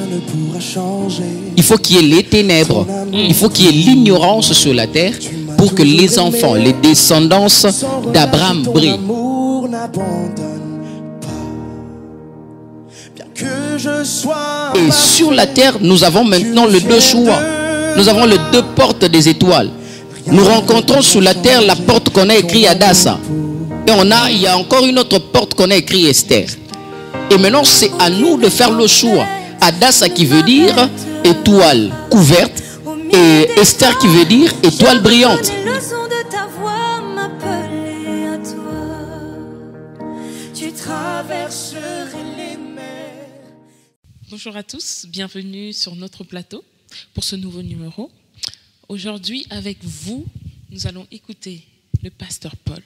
ne pourra changer. Il faut qu'il y ait les ténèbres, il faut qu'il y ait l'ignorance sur la terre pour que les enfants, les descendances d'Abraham brillent. L'amour n'abandonne pas. Bien que je sois Et sur la terre, nous avons maintenant le deux choix. Nous avons les deux portes des étoiles. Nous rencontrons sur la terre la porte qu'on a écrite Adassa. Et il y a encore une autre porte qu'on a écrite Esther. Et maintenant, c'est à nous de faire le choix. Adassa qui veut dire étoile couverte et Esther qui veut dire étoile brillante. Le son de ta voix m'appelait à toi. Tu traverserais les mers. Bonjour à tous, bienvenue sur notre plateau pour ce nouveau numéro. Aujourd'hui, avec vous, nous allons écouter le pasteur Paul.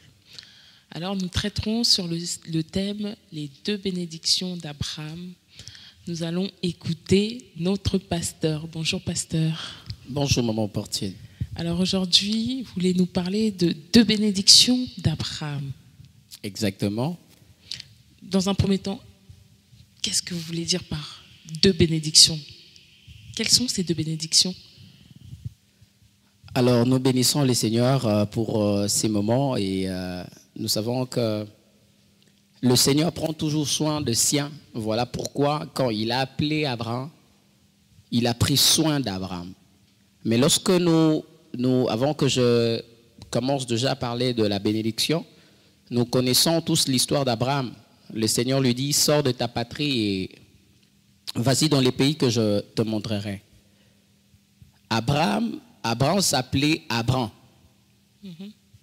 Alors, nous traiterons sur le thème « Les deux bénédictions d'Abraham ». Nous allons écouter notre pasteur. Bonjour, pasteur. Bonjour, maman Portier. Alors, aujourd'hui, vous voulez nous parler de deux bénédictions d'Abraham. Exactement. Dans un premier temps, qu'est-ce que vous voulez dire par deux bénédictions? Quelles sont ces deux bénédictions? Alors, nous bénissons le Seigneur pour ces moments et nous savons que le Seigneur prend toujours soin de siens. Voilà pourquoi, quand il a appelé Abraham, il a pris soin d'Abraham. Mais lorsque avant que je commence déjà à parler de la bénédiction, nous connaissons tous l'histoire d'Abraham. Le Seigneur lui dit, sors de ta patrie et vas-y dans les pays que je te montrerai. Abraham s'appelait Abram.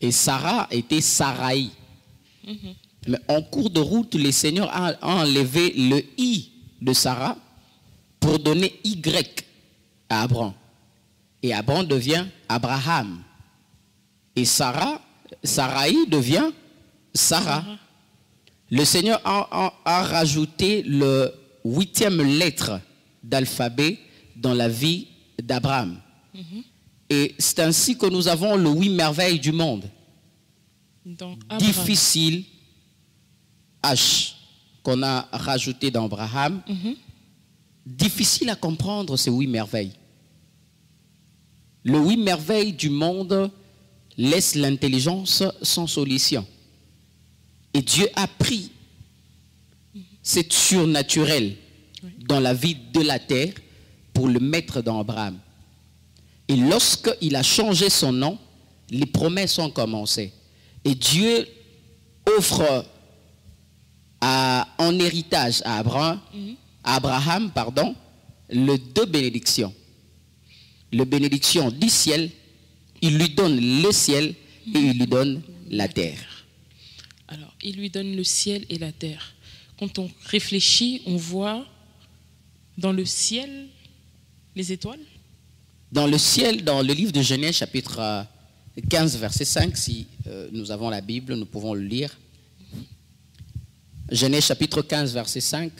Et Sarah était Saraï. Mais en cours de route, le Seigneur a enlevé le I de Sarah pour donner Y à Abram. Et Abram devient Abraham. Et Saraï devient Sarah. Le Seigneur a rajouté le 8e lettre d'alphabet dans la vie d'Abraham. Et c'est ainsi que nous avons le 8 merveilles du monde. Difficile, H, qu'on a rajouté dans Abraham. Difficile à comprendre ces 8 merveilles. Le 8 merveilles du monde laisse l'intelligence sans solution. Et Dieu a pris cette surnaturel dans la vie de la terre pour le mettre dans Abraham. Et lorsqu'il a changé son nom, les promesses ont commencé. Et Dieu offre en héritage à Abraham, les deux bénédictions. La bénédiction du ciel, il lui donne le ciel et il lui donne la terre. Alors, il lui donne le ciel et la terre. Quand on réfléchit, on voit dans le ciel les étoiles. Dans le ciel, dans le livre de Genèse, chapitre 15, verset 5, si nous avons la Bible, nous pouvons le lire. Genèse, chapitre 15, verset 5.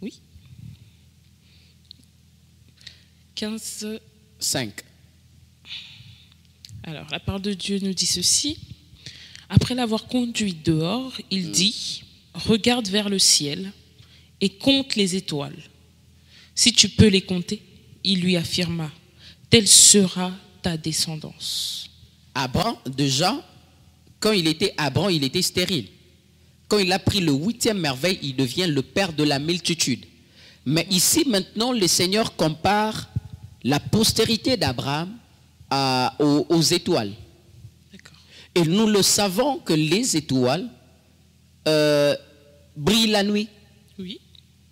Oui. 15, 5. Alors, la parole de Dieu nous dit ceci. Après l'avoir conduit dehors, il dit, regarde vers le ciel et compte les étoiles. Si tu peux les compter, il lui affirma, telle sera ta descendance. Abraham, déjà, quand il était Abraham, il était stérile. Quand il a pris le 8e merveille, il devient le père de la multitude. Mais ici, maintenant, le Seigneur compare la postérité d'Abraham aux étoiles. Et nous le savons que les étoiles brillent la nuit. Oui.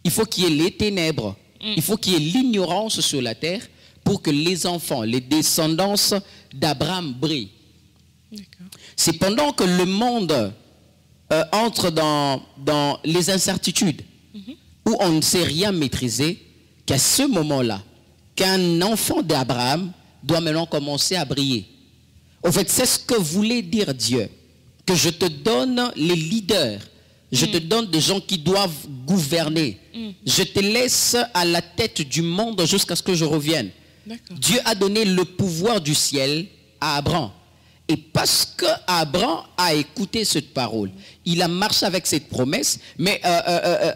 Il faut qu'il y ait les ténèbres. Il faut qu'il y ait l'ignorance sur la terre pour que les enfants, les descendances d'Abraham brillent. C'est pendant que le monde entre dans les incertitudes, où on ne sait rien maîtriser, qu'à ce moment-là, qu'un enfant d'Abraham doit maintenant commencer à briller. En fait, c'est ce que voulait dire Dieu, que je te donne les leaders, je te donne des gens qui doivent gouverner. Je te laisse à la tête du monde jusqu'à ce que je revienne. Dieu a donné le pouvoir du ciel à Abraham. Et parce qu'Abraham a écouté cette parole, il a marché avec cette promesse, mais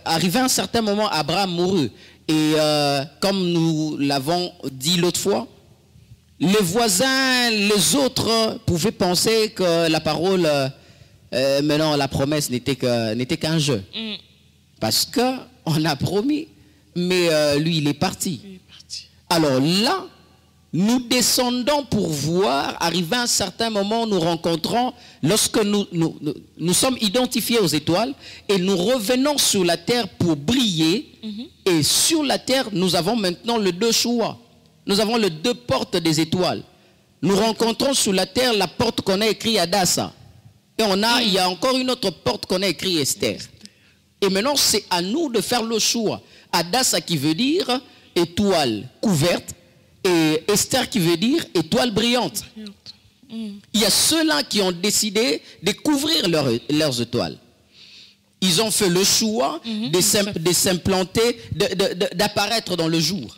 arrivé à un certain moment, Abraham mourut. Et comme nous l'avons dit l'autre fois, les voisins, les autres pouvaient penser que la parole, mais non, la promesse n'était qu'un jeu. Parce qu'on a promis, mais lui, il est parti. Alors là, nous descendons pour voir, arrivé à un certain moment, nous rencontrons, lorsque nous sommes identifiés aux étoiles, et nous revenons sur la terre pour briller, et sur la terre, nous avons maintenant les deux choix. Nous avons les deux portes des étoiles. Nous rencontrons sur la terre la porte qu'on a écrite Adassa. Et il y a encore une autre porte qu'on a écrite Esther. Et maintenant, c'est à nous de faire le choix. Adassa qui veut dire étoile couverte, et Esther qui veut dire étoile brillante. Il y a ceux-là qui ont décidé de couvrir leurs étoiles. Ils ont fait le choix de s'implanter, d'apparaître dans le jour.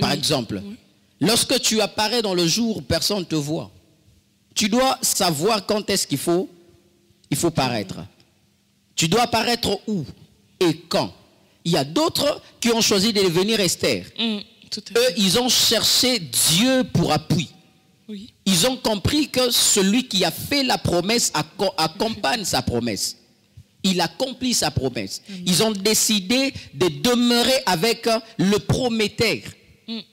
Par exemple, lorsque tu apparais dans le jour, personne ne te voit. Tu dois savoir quand est-ce qu'il faut paraître. Tu dois apparaître où et quand. Il y a d'autres qui ont choisi de devenir Esther. Eux, ils ont cherché Dieu pour appui. Oui. Ils ont compris que celui qui a fait la promesse accompagne sa promesse. Il accomplit sa promesse. Ils ont décidé de demeurer avec le prometteur.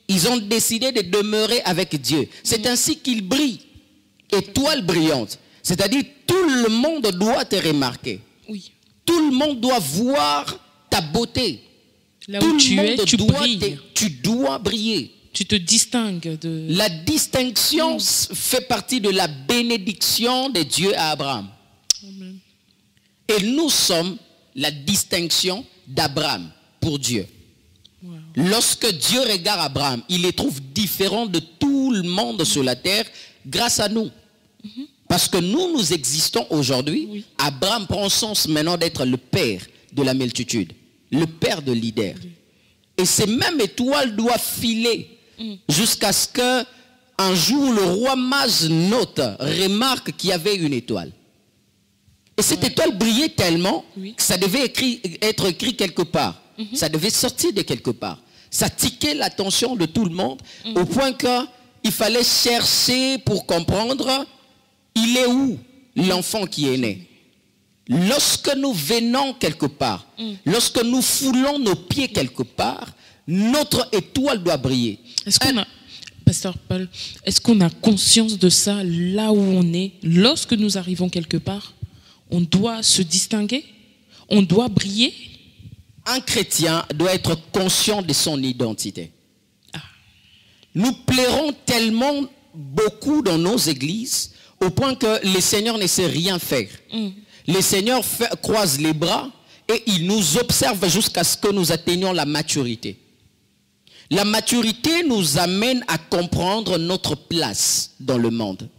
Ils ont décidé de demeurer avec Dieu. C'est ainsi qu'ils brillent. Étoile brillante. C'est-à-dire tout le monde doit te remarquer. Oui. Tout le monde doit voir ta beauté. Là où tu es, tu brilles. Tu dois briller. Tu te distingues de... La distinction fait partie de la bénédiction de Dieu à Abraham. Amen. Et nous sommes la distinction d'Abraham pour Dieu. Wow. Lorsque Dieu regarde Abraham, il les trouve différents de tout le monde sur la terre grâce à nous. Parce que nous existons aujourd'hui. Oui. Abraham prend sens maintenant d'être le père de la multitude, le père de leader. Et ces mêmes étoiles doivent filer jusqu'à ce qu'un jour le roi mage note, remarque qu'il y avait une étoile. Et cette étoile brillait tellement que ça devait être écrit quelque part. Ça devait sortir de quelque part. Ça tiquait l'attention de tout le monde au point qu'il fallait chercher pour comprendre il est où l'enfant qui est né. Lorsque nous venons quelque part, lorsque nous foulons nos pieds quelque part, notre étoile doit briller. Pasteur Paul, est-ce qu'on a conscience de ça là où on est? Lorsque nous arrivons quelque part, on doit se distinguer? On doit briller? Un chrétien doit être conscient de son identité. Nous plairons tellement beaucoup dans nos églises au point que le Seigneur ne sait rien faire. Le Seigneur croise les bras et il nous observe jusqu'à ce que nous atteignions la maturité. La maturité nous amène à comprendre notre place dans le monde.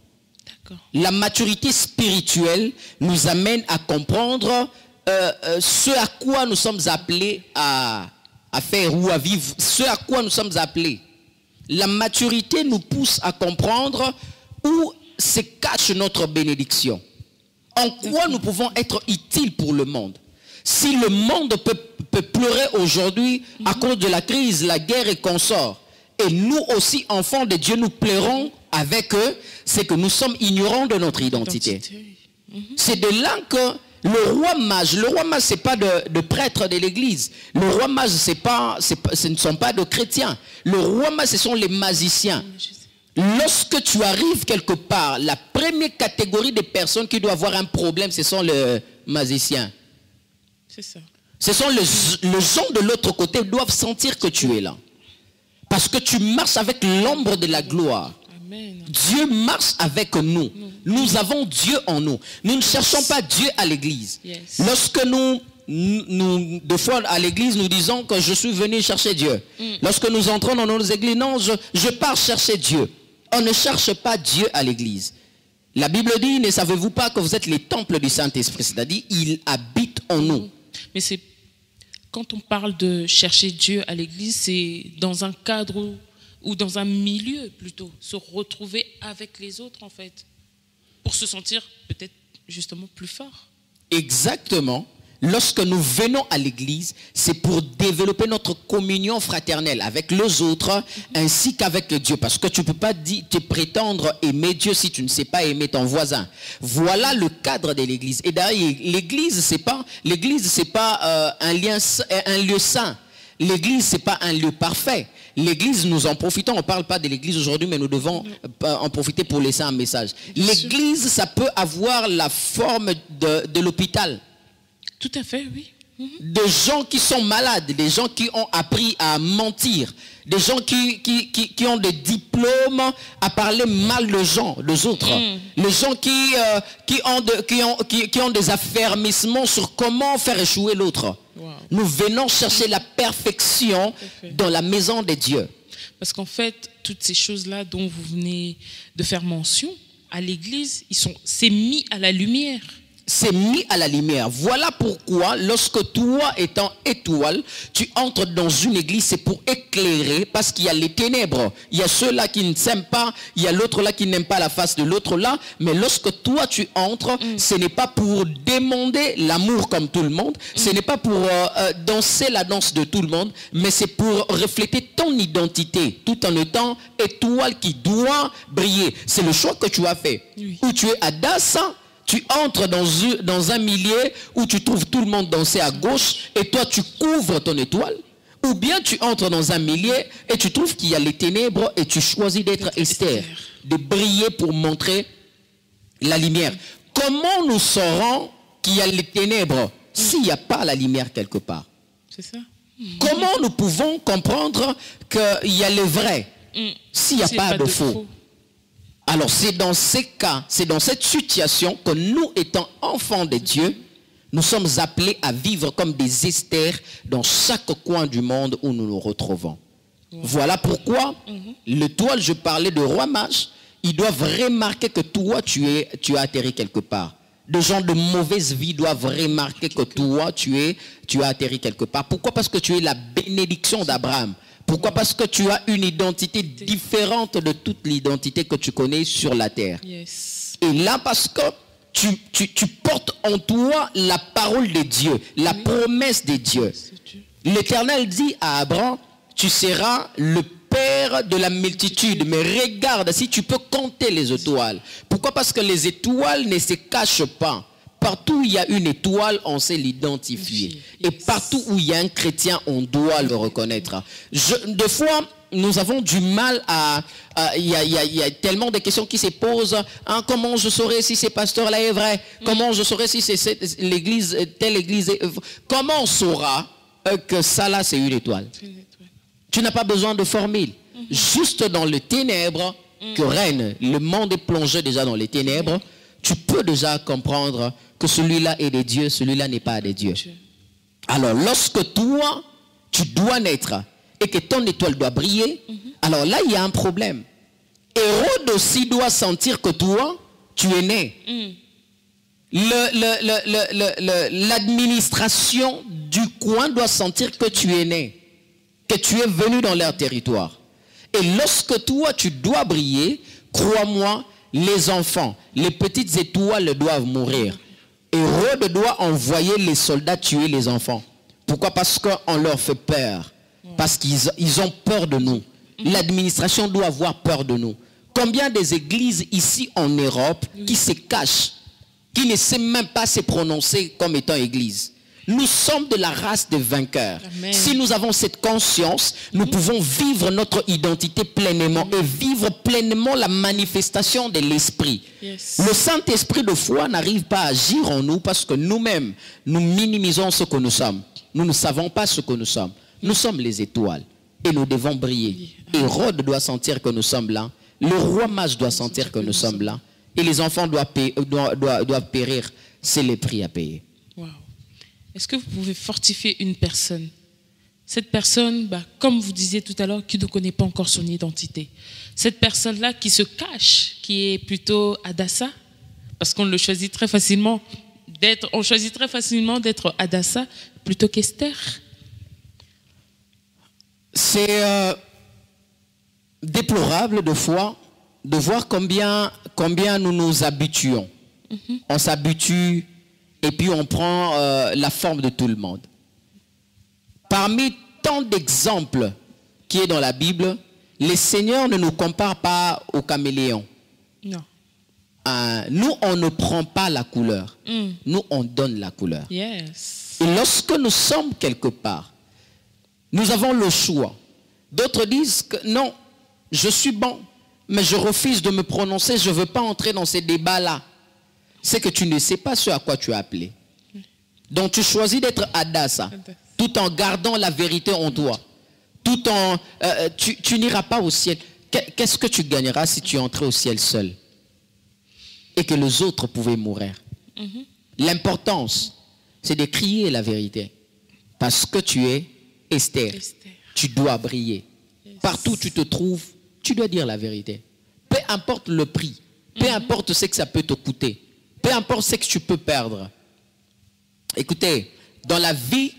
La maturité spirituelle nous amène à comprendre ce à quoi nous sommes appelés à faire ou à vivre, ce à quoi nous sommes appelés. La maturité nous pousse à comprendre où se cache notre bénédiction. En quoi nous pouvons être utiles pour le monde. Si le monde peut pleurer aujourd'hui à cause de la crise, la guerre et consorts, et nous aussi, enfants de Dieu, nous pleurons avec eux, c'est que nous sommes ignorants de notre identité. C'est de là que le roi mage, ce n'est pas de prêtre de l'église. Le roi mage, ce ne sont pas de chrétiens. Le roi mage, ce sont les magiciens. Lorsque tu arrives quelque part, la première catégorie de personnes qui doivent avoir un problème, ce sont les magiciens. C'est ça. Ce sont les gens de l'autre côté qui doivent sentir que tu es là. Parce que tu marches avec l'ombre de la gloire. Amen. Dieu marche avec nous. Nous avons Dieu en nous. Nous ne cherchons pas Dieu à l'église. Yes. Lorsque nous, des fois à l'église, nous disons que je suis venu chercher Dieu. Lorsque nous entrons dans nos églises, non, je pars chercher Dieu. On ne cherche pas Dieu à l'église. La Bible dit, ne savez-vous pas que vous êtes les temples du Saint-Esprit? C'est-à-dire, il habite en nous. Mais c'est quand on parle de chercher Dieu à l'église, c'est dans un cadre ou dans un milieu plutôt, se retrouver avec les autres en fait. pour se sentir peut-être justement plus fort. Exactement. Lorsque nous venons à l'église, c'est pour développer notre communion fraternelle avec les autres ainsi qu'avec Dieu. Parce que tu ne peux pas te prétendre aimer Dieu si tu ne sais pas aimer ton voisin. Voilà le cadre de l'église. Et d'ailleurs, l'église, c'est pas un lieu saint. L'église, c'est pas un lieu parfait. L'église, nous en profitons. On ne parle pas de l'église aujourd'hui, mais nous devons en profiter pour laisser un message. L'église, ça peut avoir la forme de l'hôpital. Tout à fait, oui. Des gens qui sont malades, des gens qui ont appris à mentir, des gens qui ont des diplômes à parler mal des autres, les gens qui ont des affermissements sur comment faire échouer l'autre. Wow. Nous venons chercher la perfection dans la maison de Dieu. Parce qu'en fait, toutes ces choses-là dont vous venez de faire mention, à l'église, c'est mis à la lumière. C'est mis à la lumière. Voilà pourquoi, lorsque toi, étant étoile, tu entres dans une église, c'est pour éclairer, parce qu'il y a les ténèbres. Il y a ceux-là qui ne s'aiment pas, il y a l'autre là qui n'aime pas la face de l'autre là. Mais lorsque toi, tu entres, ce n'est pas pour demander l'amour comme tout le monde, ce n'est pas pour danser la danse de tout le monde, mais c'est pour refléter ton identité, tout en étant étoile qui doit briller. C'est le choix que tu as fait. Oui. Où tu es à Dassa, tu entres dans un milieu où tu trouves tout le monde danser à gauche et toi tu couvres ton étoile. Ou bien tu entres dans un milieu et tu trouves qu'il y a les ténèbres et tu choisis d'être Esther, de briller pour montrer la lumière. Comment nous saurons qu'il y a les ténèbres s'il n'y a pas la lumière quelque part? C'est ça. Comment nous pouvons comprendre qu'il y a le vrai s'il n'y a pas de faux? Alors c'est dans ces cas, c'est dans cette situation que nous, étant enfants de Dieu, nous sommes appelés à vivre comme des Esther dans chaque coin du monde où nous nous retrouvons. Voilà pourquoi l'étoile, je parlais de roi mage, ils doivent remarquer que toi, tu as atterri quelque part. Des gens de mauvaise vie doivent remarquer que toi, tu as atterri quelque part. Pourquoi? Parce que tu es la bénédiction d'Abraham. Pourquoi? Parce que tu as une identité différente de toute l'identité que tu connais sur la terre. Yes. Et là, parce que tu portes en toi la parole de Dieu, la promesse de Dieu. L'Éternel dit à Abraham, tu seras le père de la multitude. Mais regarde, si tu peux compter les étoiles. Pourquoi? Parce que les étoiles ne se cachent pas. Partout où il y a une étoile, on sait l'identifier. Et partout où il y a un chrétien, on doit le reconnaître. Des fois, nous avons du mal il y a tellement de questions qui se posent. Hein, comment je saurais si ce pasteur-là est vrai? Comment je saurais si c'est l'église, telle église est... Comment on saura que ça là, c'est une étoile? Tu n'as pas besoin de formule. Juste dans les ténèbres que règne, le monde est plongé déjà dans les ténèbres, tu peux déjà comprendre que celui-là est de Dieu, celui-là n'est pas de Dieu. Alors, lorsque toi, tu dois naître et que ton étoile doit briller, alors là, il y a un problème. Hérode aussi doit sentir que toi, tu es né. L'administration du coin doit sentir que tu es né, que tu es venu dans leur territoire. Et lorsque toi, tu dois briller, crois-moi, les enfants, les petites étoiles doivent mourir. Hérode doit envoyer les soldats tuer les enfants. Pourquoi? Parce qu'on leur fait peur. Parce qu'ils ont peur de nous. L'administration doit avoir peur de nous. Combien des églises ici en Europe qui se cachent, qui ne savent même pas se prononcer comme étant église? Nous sommes de la race des vainqueurs. Amen. Si nous avons cette conscience, nous pouvons vivre notre identité pleinement et vivre pleinement la manifestation de l'Esprit. Yes. Le Saint-Esprit de foi n'arrive pas à agir en nous parce que nous-mêmes, nous minimisons ce que nous sommes. Nous ne savons pas ce que nous sommes. Nous sommes les étoiles et nous devons briller. Hérode doit sentir que nous sommes là. Le roi mage doit sentir que nous sommes là. Et les enfants doivent périr. C'est le prix à payer. Wow. Est-ce que vous pouvez fortifier une personne? Cette personne, comme vous disiez tout à l'heure, qui ne connaît pas encore son identité. Cette personne-là qui se cache, qui est plutôt Hadassah, parce qu'on le choisit très facilement d'être Hadassah plutôt qu'Esther. C'est déplorable de fois de voir combien nous nous habituons. On s'habitue et puis on prend la forme de tout le monde. Parmi tant d'exemples qui est dans la Bible, les seigneurs ne nous comparent pas aux caméléons. Non. Nous, on ne prend pas la couleur. Nous, on donne la couleur. Yes. Et lorsque nous sommes quelque part, nous avons le choix. D'autres disent que non, je suis bon, mais je refuse de me prononcer, je ne veux pas entrer dans ces débats-là. C'est que tu ne sais pas ce à quoi tu es appelé. Donc tu choisis d'être Hadassah, tout en gardant la vérité en toi. Tout en, tu n'iras pas au ciel. Qu'est-ce que tu gagneras si tu entrais au ciel seul et que les autres pouvaient mourir? L'importance, c'est de crier la vérité. Parce que tu es Esther. Tu dois briller. Partout où tu te trouves, tu dois dire la vérité. Peu importe le prix, peu importe ce que ça peut te coûter, peu importe ce que tu peux perdre. Écoutez, dans la vie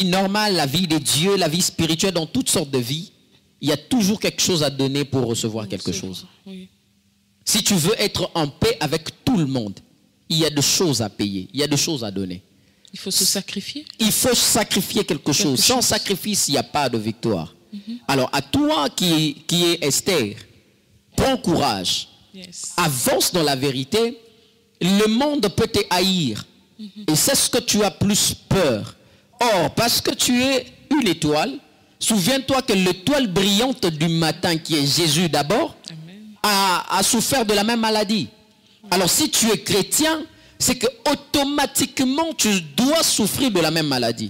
normale, la vie de Dieu, la vie spirituelle, dans toutes sortes de vies, il y a toujours quelque chose à donner pour recevoir quelque chose. Oui. Si tu veux être en paix avec tout le monde, il y a des choses à payer, il y a des choses à donner. Il faut se sacrifier. Il faut sacrifier quelque chose. Sans sacrifice, il n'y a pas de victoire. Alors, à toi qui es Esther, prends courage. Yes. Avance dans la vérité. Le monde peut te haïr. Et c'est ce que tu as plus peur. Or, parce que tu es une étoile, souviens-toi que l'étoile brillante du matin, qui est Jésus d'abord, a souffert de la même maladie. Alors, si tu es chrétien, c'est que automatiquement tu dois souffrir de la même maladie.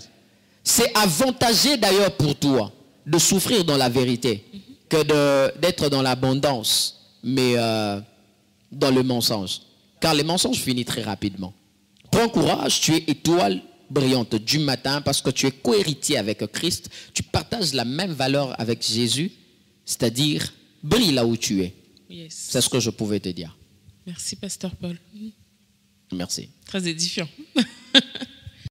C'est avantageux d'ailleurs pour toi de souffrir dans la vérité que d'être dans l'abondance, mais dans le mensonge. Car les mensonges finissent très rapidement. Prends courage, tu es étoile brillante du matin parce que tu es cohéritier avec Christ. Tu partages la même valeur avec Jésus, c'est-à-dire brille là où tu es. Yes. C'est ce que je pouvais te dire. Merci, Pasteur Paul. Merci. Très édifiant.